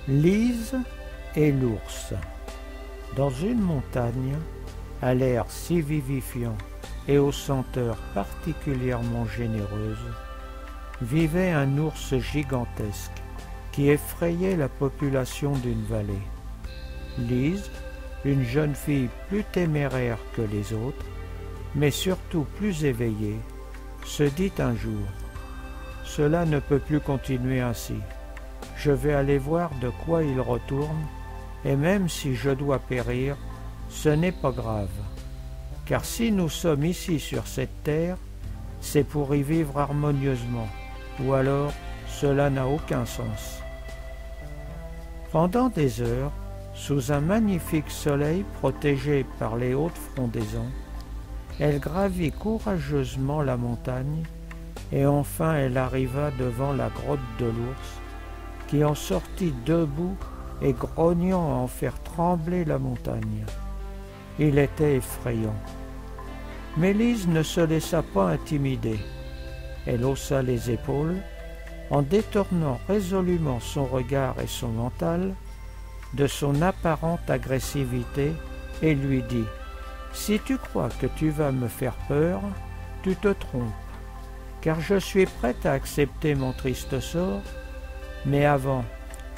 Lise et l'ours. Dans une montagne, à l'air si vivifiant et aux senteurs particulièrement généreuses, vivait un ours gigantesque qui effrayait la population d'une vallée. Lise, une jeune fille plus téméraire que les autres, mais surtout plus éveillée, se dit un jour « Cela ne peut plus continuer ainsi. Je vais aller voir de quoi il retourne, et même si je dois périr, ce n'est pas grave. Car si nous sommes ici sur cette terre, c'est pour y vivre harmonieusement, ou alors cela n'a aucun sens. » Pendant des heures, sous un magnifique soleil protégé par les hautes frondaisons, elle gravit courageusement la montagne, et enfin elle arriva devant la grotte de l'ours, qui en sortit debout et grognant à en faire trembler la montagne. Il était effrayant. Mais Lise ne se laissa pas intimider. Elle haussa les épaules, en détournant résolument son regard et son mental de son apparente agressivité, et lui dit « Si tu crois que tu vas me faire peur, tu te trompes, car je suis prête à accepter mon triste sort, mais avant,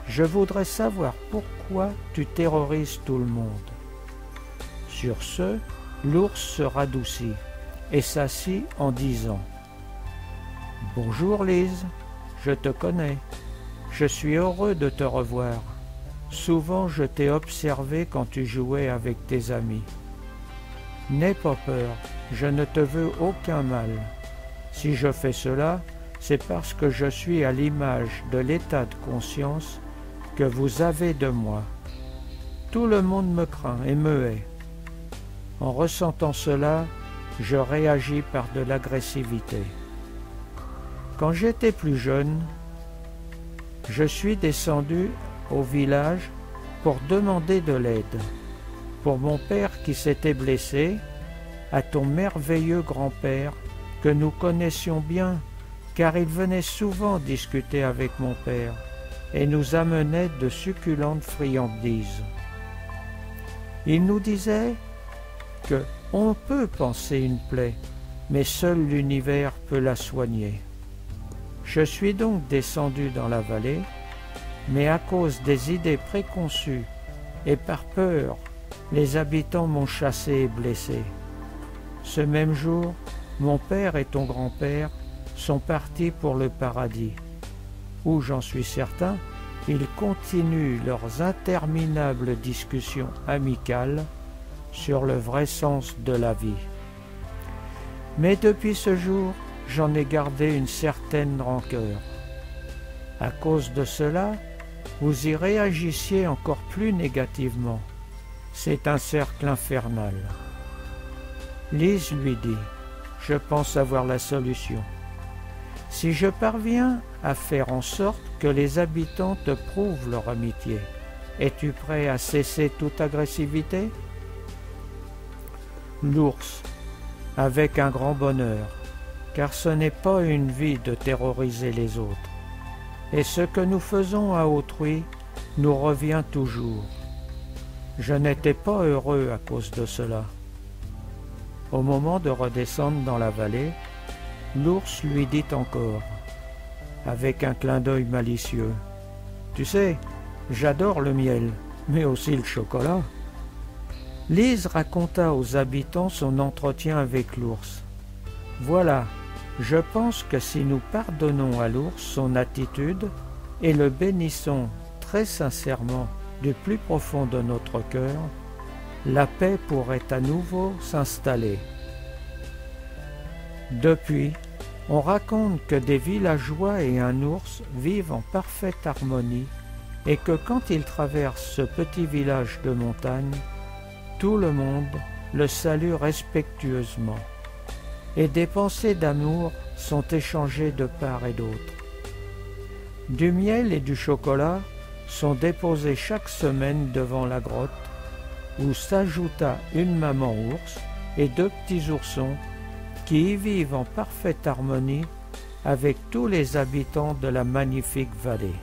je voudrais savoir pourquoi tu terrorises tout le monde. » Sur ce, l'ours se radoucit et s'assit en disant « Bonjour Lise, je te connais, je suis heureux de te revoir. Souvent je t'ai observé quand tu jouais avec tes amis. N'aie pas peur, je ne te veux aucun mal. Si je fais cela, c'est parce que je suis à l'image de l'état de conscience que vous avez de moi. Tout le monde me craint et me hait. En ressentant cela, je réagis par de l'agressivité. Quand j'étais plus jeune, je suis descendu au village pour demander de l'aide. Pour mon père qui s'était blessé, à ton merveilleux grand-père que nous connaissions bien, car il venait souvent discuter avec mon père et nous amenait de succulentes friandises. Il nous disait que on peut panser une plaie, mais seul l'univers peut la soigner. Je suis donc descendu dans la vallée, mais à cause des idées préconçues et par peur, les habitants m'ont chassé et blessé. Ce même jour, mon père et ton grand-père sont partis pour le paradis, où, j'en suis certain, ils continuent leurs interminables discussions amicales sur le vrai sens de la vie. Mais depuis ce jour, j'en ai gardé une certaine rancœur. À cause de cela, vous y réagissiez encore plus négativement. C'est un cercle infernal. Lise lui dit « Je pense avoir la solution. Si je parviens à faire en sorte que les habitants te prouvent leur amitié, es-tu prêt à cesser toute agressivité ?» L'ours, avec un grand bonheur, car ce n'est pas une vie de terroriser les autres. Et ce que nous faisons à autrui nous revient toujours. Je n'étais pas heureux à cause de cela. Au moment de redescendre dans la vallée, l'ours lui dit encore, avec un clin d'œil malicieux, « Tu sais, j'adore le miel, mais aussi le chocolat. » Lise raconta aux habitants son entretien avec l'ours. « Voilà, je pense que si nous pardonnons à l'ours son attitude et le bénissons très sincèrement du plus profond de notre cœur, la paix pourrait à nouveau s'installer. » Depuis, on raconte que des villageois et un ours vivent en parfaite harmonie et que quand ils traversent ce petit village de montagne, tout le monde le salue respectueusement et des pensées d'amour sont échangées de part et d'autre. Du miel et du chocolat sont déposés chaque semaine devant la grotte où s'ajouta une maman ours et 2 petits oursons qui y vivent en parfaite harmonie avec tous les habitants de la magnifique vallée.